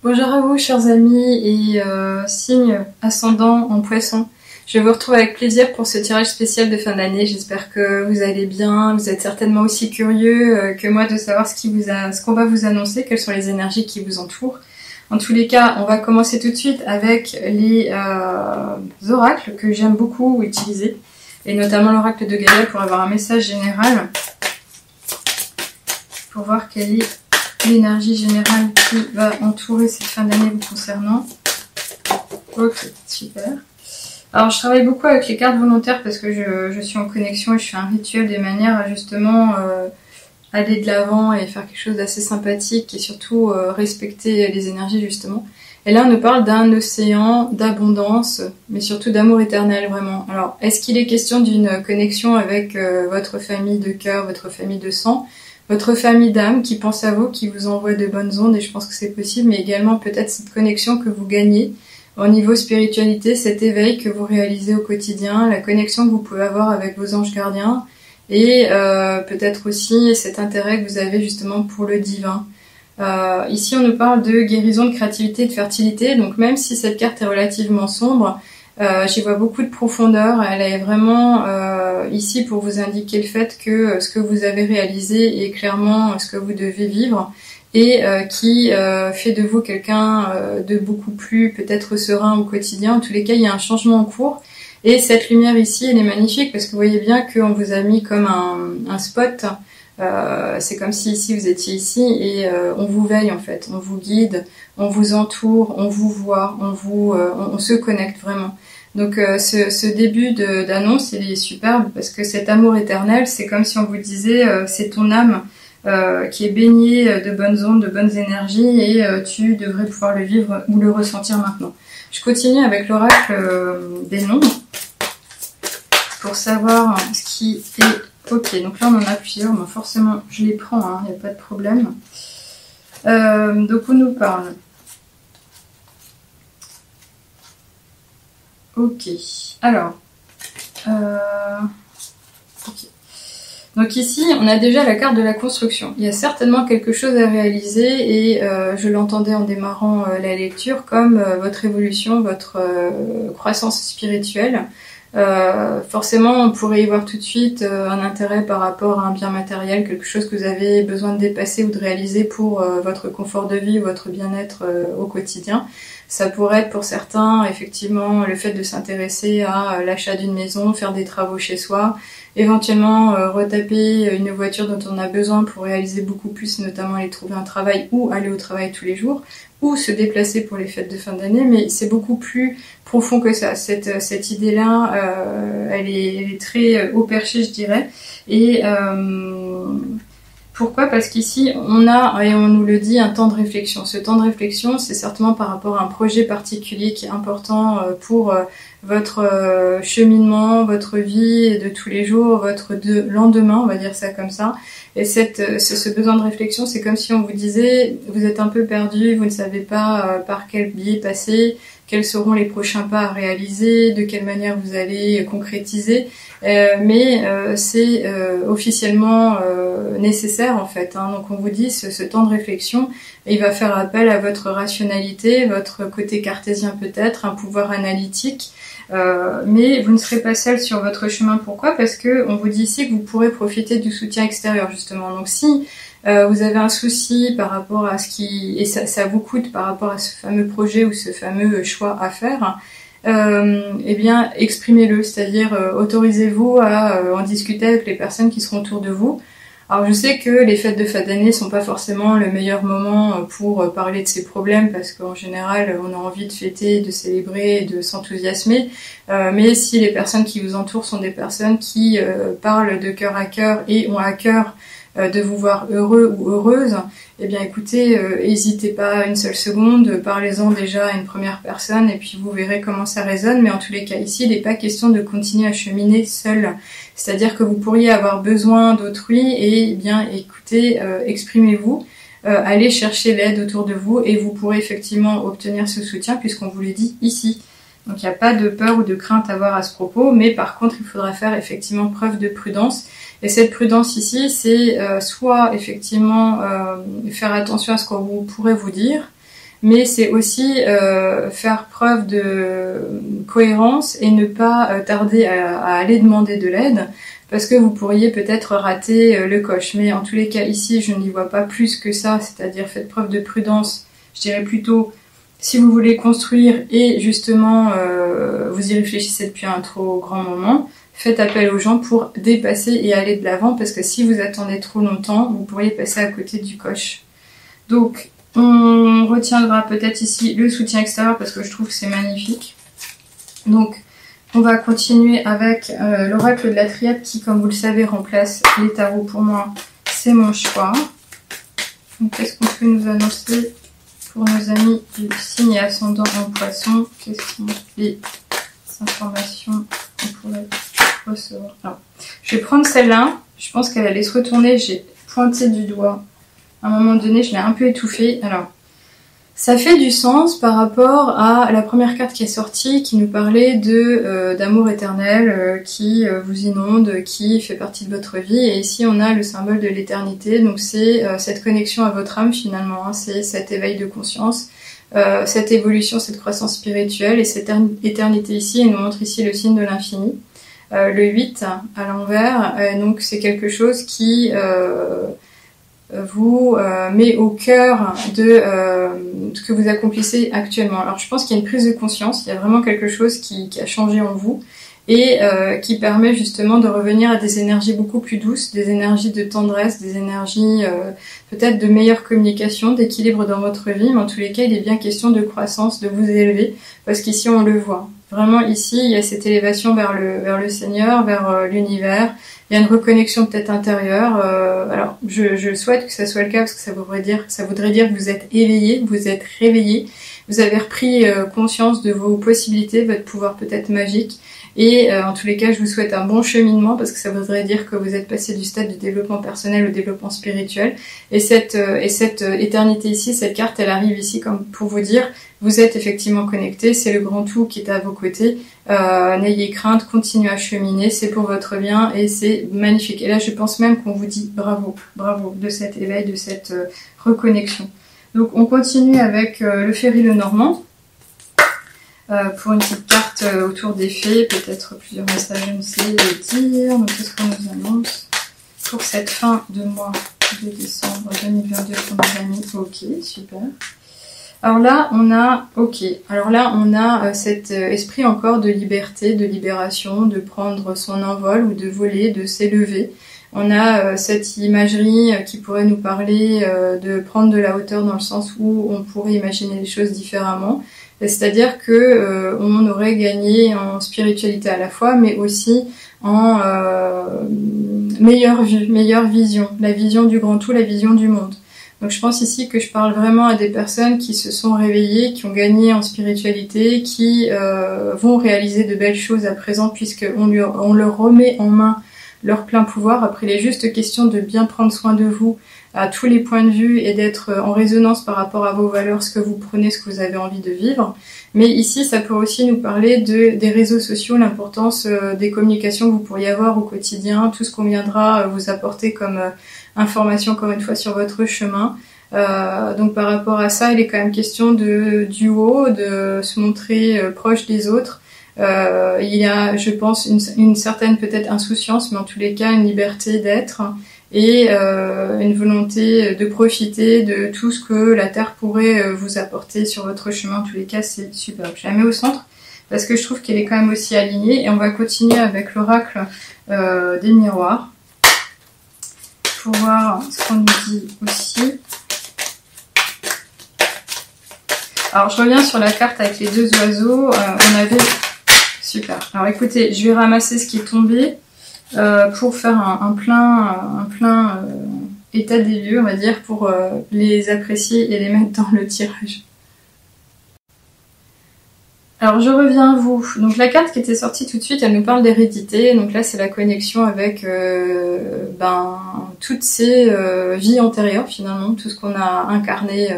Bonjour à vous chers amis et signes ascendant en poisson. Je vous retrouve avec plaisir pour ce tirage spécial de fin d'année. J'espère que vous allez bien. Vous êtes certainement aussi curieux que moi de savoir ce qu'on va vous annoncer, quelles sont les énergies qui vous entourent. En tous les cas, on va commencer tout de suite avec les oracles que j'aime beaucoup utiliser, et notamment l'oracle de Gaïa pour avoir un message général, pour voir quelle est l'énergie générale qui va entourer cette fin d'année vous concernant. Ok, super. Alors je travaille beaucoup avec les cartes volontaires parce que je suis en connexion et je fais un rituel de manière à justement aller de l'avant et faire quelque chose d'assez sympathique et surtout respecter les énergies justement. Et là on nous parle d'un océan d'abondance, mais surtout d'amour éternel vraiment. Alors est-ce qu'il est question d'une connexion avec votre famille de cœur, votre famille de sang, votre famille d'âme qui pense à vous, qui vous envoie de bonnes ondes, et je pense que c'est possible, mais également peut-être cette connexion que vous gagnez au niveau spiritualité, cet éveil que vous réalisez au quotidien, la connexion que vous pouvez avoir avec vos anges gardiens, et peut-être aussi cet intérêt que vous avez justement pour le divin. Ici on nous parle de guérison, de créativité, de fertilité, donc même si cette carte est relativement sombre, j'y vois beaucoup de profondeur. Elle est vraiment ici pour vous indiquer le fait que ce que vous avez réalisé est clairement ce que vous devez vivre et qui fait de vous quelqu'un de beaucoup plus peut-être serein au quotidien. En tous les cas, il y a un changement en cours. Et cette lumière ici, elle est magnifique parce que vous voyez bien qu'on vous a mis comme un spot. C'est comme si ici vous étiez ici et on vous veille en fait, on vous guide, on vous entoure, on vous voit, on se connecte vraiment. Donc ce début d'annonce, il est superbe parce que cet amour éternel, c'est comme si on vous disait c'est ton âme qui est baignée de bonnes ondes, de bonnes énergies et tu devrais pouvoir le vivre ou le ressentir maintenant. Je continue avec l'oracle des nombres pour savoir ce qui est ok. Donc là on en a plusieurs, mais forcément je les prends, il n'y a pas de problème. Donc on nous parle. Ok, alors, ok. Donc ici, on a déjà la carte de la construction. Il y a certainement quelque chose à réaliser et je l'entendais en démarrant la lecture comme votre évolution, votre croissance spirituelle. Forcément, on pourrait y voir tout de suite un intérêt par rapport à un bien matériel, quelque chose que vous avez besoin de dépasser ou de réaliser pour votre confort de vie ou votre bien-être au quotidien. Ça pourrait être pour certains, effectivement, le fait de s'intéresser à l'achat d'une maison, faire des travaux chez soi, éventuellement retaper une voiture dont on a besoin pour réaliser beaucoup plus, notamment aller trouver un travail ou aller au travail tous les jours, ou se déplacer pour les fêtes de fin d'année, mais c'est beaucoup plus profond que ça. Cette idée-là, elle est très haut perché, je dirais, et pourquoi ? Parce qu'ici, on a, et on nous le dit, un temps de réflexion. Ce temps de réflexion, c'est certainement par rapport à un projet particulier qui est important pour votre cheminement, votre vie de tous les jours, votre lendemain, on va dire ça comme ça. Et ce besoin de réflexion, c'est comme si on vous disait, vous êtes un peu perdu, vous ne savez pas par quel biais passer, quels seront les prochains pas à réaliser, de quelle manière vous allez concrétiser. Mais c'est officiellement nécessaire en fait. Donc on vous dit ce temps de réflexion, il va faire appel à votre rationalité, votre côté cartésien peut-être, un pouvoir analytique. Mais vous ne serez pas seul sur votre chemin. Pourquoi ? Parce que on vous dit ici que vous pourrez profiter du soutien extérieur justement. Donc si vous avez un souci par rapport à ce qui... et ça vous coûte par rapport à ce fameux projet ou ce fameux choix à faire, eh bien exprimez-le, c'est-à-dire autorisez-vous à en discuter avec les personnes qui seront autour de vous. Alors je sais que les fêtes de fin d'année sont pas forcément le meilleur moment pour parler de ces problèmes parce qu'en général on a envie de fêter, de célébrer, de s'enthousiasmer, mais si les personnes qui vous entourent sont des personnes qui parlent de cœur à cœur et ont à cœur de vous voir heureux ou heureuse, eh bien écoutez, n'hésitez pas une seule seconde, parlez-en déjà à une première personne et puis vous verrez comment ça résonne. Mais en tous les cas ici, il n'est pas question de continuer à cheminer seul. C'est-à-dire que vous pourriez avoir besoin d'autrui et eh bien écoutez, exprimez-vous, allez chercher l'aide autour de vous et vous pourrez effectivement obtenir ce soutien puisqu'on vous le dit ici. Donc il n'y a pas de peur ou de crainte à avoir à ce propos, mais par contre il faudra faire effectivement preuve de prudence. Et cette prudence ici, c'est soit effectivement faire attention à ce qu'on pourrait vous dire, mais c'est aussi faire preuve de cohérence et ne pas tarder à aller demander de l'aide, parce que vous pourriez peut-être rater le coche. Mais en tous les cas, ici, je n'y vois pas plus que ça, c'est-à-dire faites preuve de prudence. Je dirais plutôt, si vous voulez construire et justement vous y réfléchissez depuis un trop grand moment, faites appel aux gens pour dépasser et aller de l'avant, parce que si vous attendez trop longtemps, vous pourriez passer à côté du coche. Donc, on retiendra peut-être ici le soutien extérieur, parce que je trouve que c'est magnifique. Donc, on va continuer avec l'oracle de la triade qui, comme vous le savez, remplace les tarots pour moi. C'est mon choix. Donc, qu'est-ce qu'on peut nous annoncer pour nos amis du signe et ascendant en poisson? Quelles sont les informations qu'on pourrait recevoir? Alors, je vais prendre celle-là. Je pense qu'elle allait se retourner. J'ai pointé du doigt. À un moment donné, je l'ai un peu étouffée. Alors, ça fait du sens par rapport à la première carte qui est sortie, qui nous parlait d'amour éternel qui vous inonde, qui fait partie de votre vie. Et ici, on a le symbole de l'éternité. Donc, c'est cette connexion à votre âme finalement. Hein. C'est cet éveil de conscience, cette évolution, cette croissance spirituelle. Et cette éternité ici, elle nous montre ici le signe de l'infini. Le 8 à l'envers, donc c'est quelque chose qui vous met au cœur de ce que vous accomplissez actuellement. Alors je pense qu'il y a une prise de conscience, il y a vraiment quelque chose qui a changé en vous et qui permet justement de revenir à des énergies beaucoup plus douces, des énergies de tendresse, des énergies peut-être de meilleure communication, d'équilibre dans votre vie, mais en tous les cas il est bien question de croissance, de vous élever, parce qu'ici on le voit. Vraiment ici il y a cette élévation vers le Seigneur, vers l'univers. Il y a une reconnexion peut-être intérieure. Alors, je souhaite que ça soit le cas parce que ça voudrait dire que vous êtes éveillé, vous êtes réveillé, vous avez repris conscience de vos possibilités, votre pouvoir peut-être magique. Et en tous les cas, je vous souhaite un bon cheminement parce que ça voudrait dire que vous êtes passé du stade du développement personnel au développement spirituel. Et cette éternité ici, cette carte, elle arrive ici comme pour vous dire, vous êtes effectivement connecté, c'est le grand tout qui est à vos côtés. N'ayez crainte, continuez à cheminer, c'est pour votre bien et c'est magnifique. Et là, je pense même qu'on vous dit bravo, bravo de cet éveil, de cette reconnexion. Donc, on continue avec le Ferry le Normand. Pour une petite carte autour des fées, peut-être plusieurs messages, je ne sais dire. Donc, qu'est-ce qu'on nous annonce pour cette fin de mois de décembre 2022 pour nos amis? Ok, super. Alors là, on a cet esprit encore de liberté, de libération, de prendre son envol ou de voler, de s'élever. On a cette imagerie qui pourrait nous parler de prendre de la hauteur dans le sens où on pourrait imaginer les choses différemment. C'est-à-dire que on aurait gagné en spiritualité à la fois, mais aussi en meilleure vue, meilleure vision, la vision du grand tout, la vision du monde. Donc je pense ici que je parle vraiment à des personnes qui se sont réveillées, qui ont gagné en spiritualité, qui vont réaliser de belles choses à présent puisqu'on leur remet en main leur plein pouvoir. Après, il est juste question de bien prendre soin de vous à tous les points de vue et d'être en résonance par rapport à vos valeurs, ce que vous prenez, ce que vous avez envie de vivre. Mais ici, ça peut aussi nous parler des réseaux sociaux, l'importance des communications que vous pourriez avoir au quotidien, tout ce qu'on viendra vous apporter comme information, encore une fois, sur votre chemin. Donc par rapport à ça, il est quand même question de duo, de se montrer proche des autres. Il y a, je pense, une certaine peut-être insouciance, mais en tous les cas, une liberté d'être et une volonté de profiter de tout ce que la Terre pourrait vous apporter sur votre chemin. En tous les cas, c'est superbe. Je la mets au centre parce que je trouve qu'elle est quand même aussi alignée. Et on va continuer avec l'oracle des miroirs pour voir ce qu'on nous dit aussi. Alors, je reviens sur la carte avec les deux oiseaux. On avait... Super. Alors écoutez, je vais ramasser ce qui est tombé pour faire un plein état des lieux, on va dire, pour les apprécier et les mettre dans le tirage. Alors je reviens à vous. Donc la carte qui était sortie tout de suite, elle nous parle d'hérédité. Donc là c'est la connexion avec toutes ces vies antérieures finalement, tout ce qu'on a incarné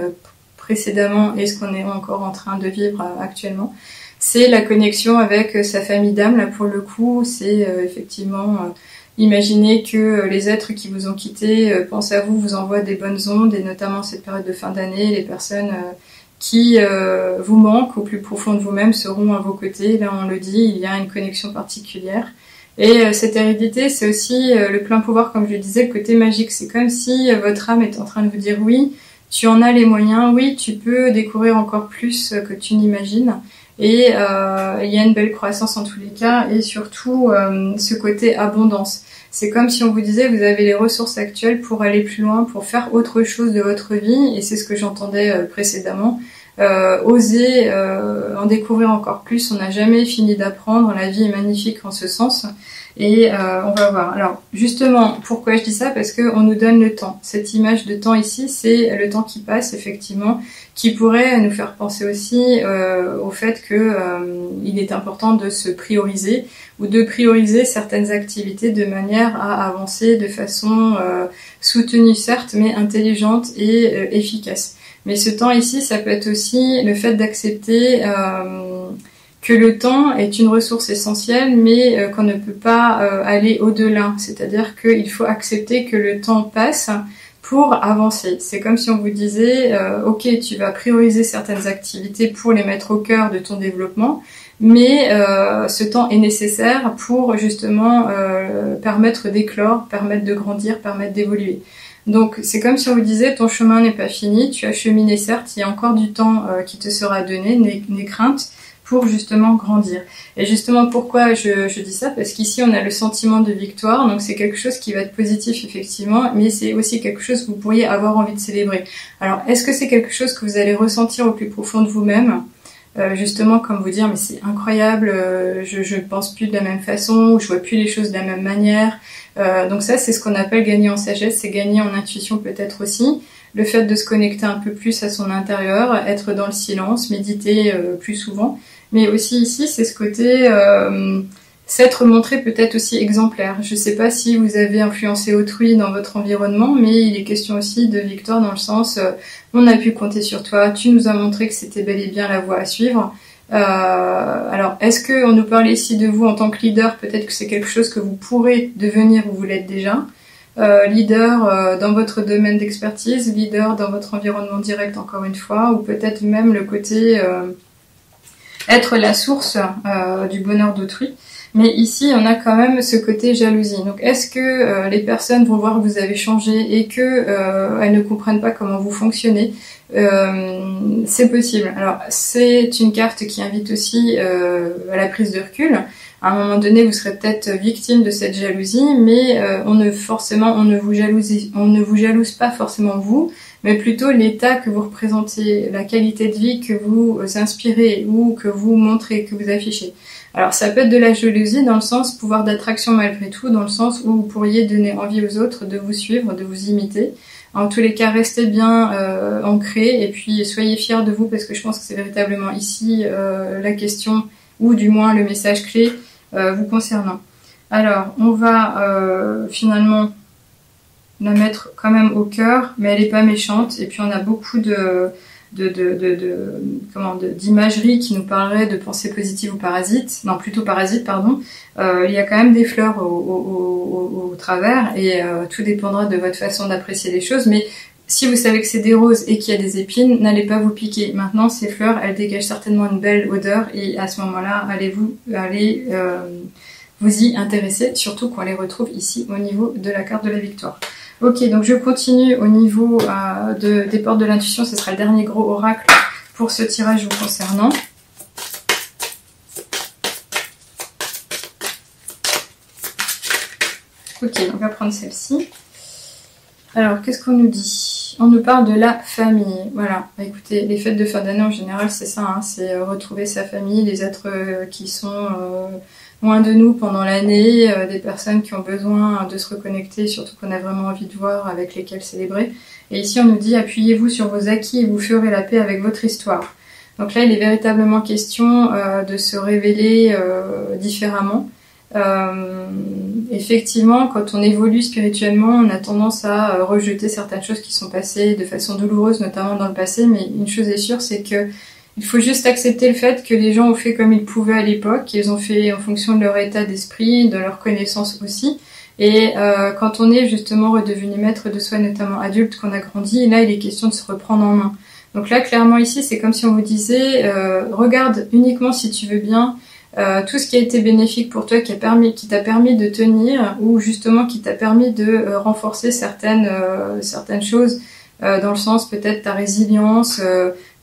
précédemment et ce qu'on est encore en train de vivre actuellement. C'est la connexion avec sa famille d'âme, là pour le coup, c'est effectivement imaginer que les êtres qui vous ont quitté pensent à vous, vous envoient des bonnes ondes, et notamment cette période de fin d'année, les personnes qui vous manquent au plus profond de vous-même seront à vos côtés. Là, on le dit, il y a une connexion particulière. Et cette hérédité, c'est aussi le plein pouvoir, comme je le disais, le côté magique. C'est comme si votre âme est en train de vous dire oui, tu en as les moyens, oui, tu peux découvrir encore plus que tu n'imagines. Et il y a une belle croissance en tous les cas, et surtout ce côté abondance. C'est comme si on vous disait, vous avez les ressources actuelles pour aller plus loin, pour faire autre chose de votre vie, et c'est ce que j'entendais précédemment. Oser en découvrir encore plus, on n'a jamais fini d'apprendre, la vie est magnifique en ce sens, et on va voir. Alors justement, pourquoi je dis ça? Parce qu'on nous donne le temps. Cette image de temps ici, c'est le temps qui passe, effectivement, qui pourrait nous faire penser aussi au fait que il est important de se prioriser, ou de prioriser certaines activités de manière à avancer de façon soutenue certes, mais intelligente et efficace. Mais ce temps ici, ça peut être aussi le fait d'accepter que le temps est une ressource essentielle, mais qu'on ne peut pas aller au-delà. C'est-à-dire qu'il faut accepter que le temps passe pour avancer. C'est comme si on vous disait, ok, tu vas prioriser certaines activités pour les mettre au cœur de ton développement, mais ce temps est nécessaire pour justement permettre d'éclore, permettre de grandir, permettre d'évoluer. Donc c'est comme si on vous disait, ton chemin n'est pas fini, tu as cheminé certes, il y a encore du temps qui te sera donné, n'aie crainte, pour justement grandir. Et justement pourquoi je dis ça? Parce qu'ici on a le sentiment de victoire, donc c'est quelque chose qui va être positif effectivement, mais c'est aussi quelque chose que vous pourriez avoir envie de célébrer. Alors est-ce que c'est quelque chose que vous allez ressentir au plus profond de vous-même? Justement comme vous dire, mais c'est incroyable, je pense plus de la même façon, ou je vois plus les choses de la même manière. Donc ça c'est ce qu'on appelle gagner en sagesse, c'est gagner en intuition peut-être aussi. Le fait de se connecter un peu plus à son intérieur, être dans le silence, méditer plus souvent. Mais aussi ici, c'est ce côté s'être montré peut-être aussi exemplaire. Je ne sais pas si vous avez influencé autrui dans votre environnement, mais il est question aussi de victoire dans le sens on a pu compter sur toi, tu nous as montré que c'était bel et bien la voie à suivre. Alors, est-ce qu'on nous parle ici de vous en tant que leader? Peut-être que c'est quelque chose que vous pourrez devenir ou vous l'êtes déjà. Leader dans votre domaine d'expertise, leader dans votre environnement direct encore une fois, ou peut-être même le côté être la source du bonheur d'autrui. Mais ici, on a quand même ce côté jalousie. Donc, est-ce que les personnes vont voir que vous avez changé et que elles ne comprennent pas comment vous fonctionnez? C'est possible. Alors, c'est une carte qui invite aussi à la prise de recul. À un moment donné, vous serez peut-être victime de cette jalousie, mais on ne vous jalouse pas forcément vous, mais plutôt l'état que vous représentez, la qualité de vie que vous inspirez ou que vous montrez, que vous affichez. Alors ça peut être de la jalousie dans le sens pouvoir d'attraction malgré tout, dans le sens où vous pourriez donner envie aux autres de vous suivre, de vous imiter. En tous les cas, restez bien ancrés et puis soyez fiers de vous parce que je pense que c'est véritablement ici la question ou du moins le message clé vous concernant. Alors on va finalement la mettre quand même au cœur, mais elle n'est pas méchante et puis on a beaucoup d'imagerie qui nous parlerait de pensée positive ou parasite, non plutôt parasite pardon. Il y a quand même des fleurs au travers et tout dépendra de votre façon d'apprécier les choses, mais si vous savez que c'est des roses et qu'il y a des épines, n'allez pas vous piquer. Maintenant ces fleurs elles dégagent certainement une belle odeur et à ce moment là allez vous y intéresser, surtout qu'on les retrouve ici au niveau de la carte de la victoire. Ok, donc je continue au niveau des portes de l'intuition, ce sera le dernier gros oracle pour ce tirage vous concernant. Ok, donc on va prendre celle-ci. Alors, qu'est-ce qu'on nous dit? On nous parle de la famille. Voilà, bah, écoutez, les fêtes de fin d'année en général, c'est ça, hein, c'est retrouver sa famille, les êtres qui sont loin de nous pendant l'année, des personnes qui ont besoin de se reconnecter, surtout qu'on a vraiment envie de voir, avec lesquelles célébrer. Et ici, on nous dit, appuyez-vous sur vos acquis et vous ferez la paix avec votre histoire. Donc là, il est véritablement question de se révéler différemment. Effectivement, quand on évolue spirituellement, on a tendance à rejeter certaines choses qui sont passées de façon douloureuse, notamment dans le passé, mais une chose est sûre, c'est que il faut juste accepter le fait que les gens ont fait comme ils pouvaient à l'époque, qu'ils ont fait en fonction de leur état d'esprit, de leur connaissance aussi. Et quand on est justement redevenu maître de soi, notamment adulte, qu'on a grandi, là il est question de se reprendre en main. Donc là, clairement ici, c'est comme si on vous disait, regarde uniquement si tu veux bien tout ce qui a été bénéfique pour toi, qui t'a permis de tenir, ou justement qui t'a permis de renforcer certaines choses, dans le sens peut-être ta résilience,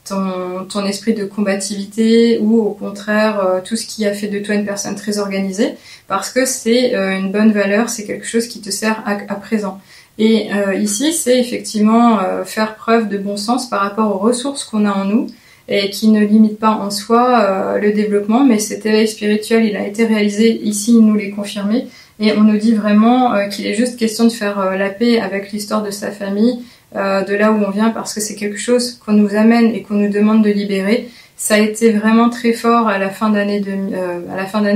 ton esprit de combativité, ou au contraire tout ce qui a fait de toi une personne très organisée, parce que c'est une bonne valeur, c'est quelque chose qui te sert à présent. Et ici, c'est effectivement faire preuve de bon sens par rapport aux ressources qu'on a en nous, et qui ne limite pas en soi le développement, mais cet éveil spirituel, il a été réalisé, ici il nous l'est confirmé, et on nous dit vraiment qu'il est juste question de faire la paix avec l'histoire de sa famille, de là où on vient, parce que c'est quelque chose qu'on nous amène et qu'on nous demande de libérer. Ça a été vraiment très fort à la fin d'année,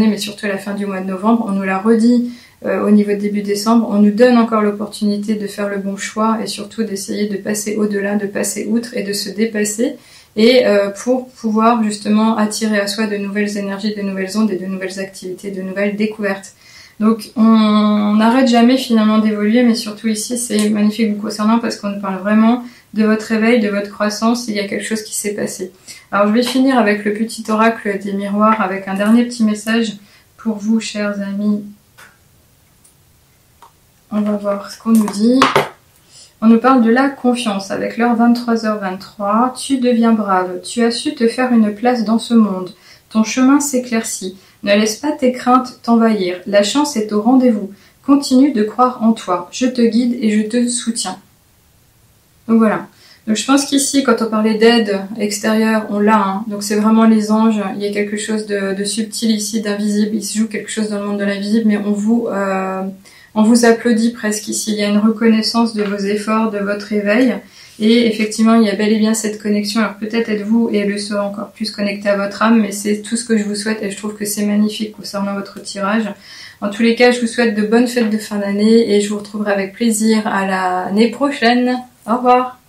mais surtout à la fin du mois de novembre. On nous l'a redit au niveau de début décembre. On nous donne encore l'opportunité de faire le bon choix et surtout d'essayer de passer au-delà, de passer outre et de se dépasser. Et pour pouvoir justement attirer à soi de nouvelles énergies, de nouvelles ondes et de nouvelles activités, de nouvelles découvertes. Donc on n'arrête jamais finalement d'évoluer, mais surtout ici c'est magnifique vous concernant parce qu'on nous parle vraiment de votre réveil, de votre croissance, il y a quelque chose qui s'est passé. Alors je vais finir avec le petit oracle des miroirs, avec un dernier petit message pour vous chers amis. On va voir ce qu'on nous dit. On nous parle de la confiance avec l'heure 23h23. Tu deviens brave, tu as su te faire une place dans ce monde. Ton chemin s'éclaircit. Ne laisse pas tes craintes t'envahir. La chance est au rendez-vous. Continue de croire en toi. Je te guide et je te soutiens. Donc voilà. Donc je pense qu'ici, quand on parlait d'aide extérieure, on l'a. Hein. Donc c'est vraiment les anges. Il y a quelque chose de subtil ici, d'invisible. Il se joue quelque chose dans le monde de l'invisible, mais on vous applaudit presque ici. Il y a une reconnaissance de vos efforts, de votre éveil. Et effectivement, il y a bel et bien cette connexion. Alors peut-être êtes-vous et le serez encore plus connecté à votre âme, mais c'est tout ce que je vous souhaite et je trouve que c'est magnifique concernant votre tirage. En tous les cas, je vous souhaite de bonnes fêtes de fin d'année et je vous retrouverai avec plaisir à l'année prochaine. Au revoir.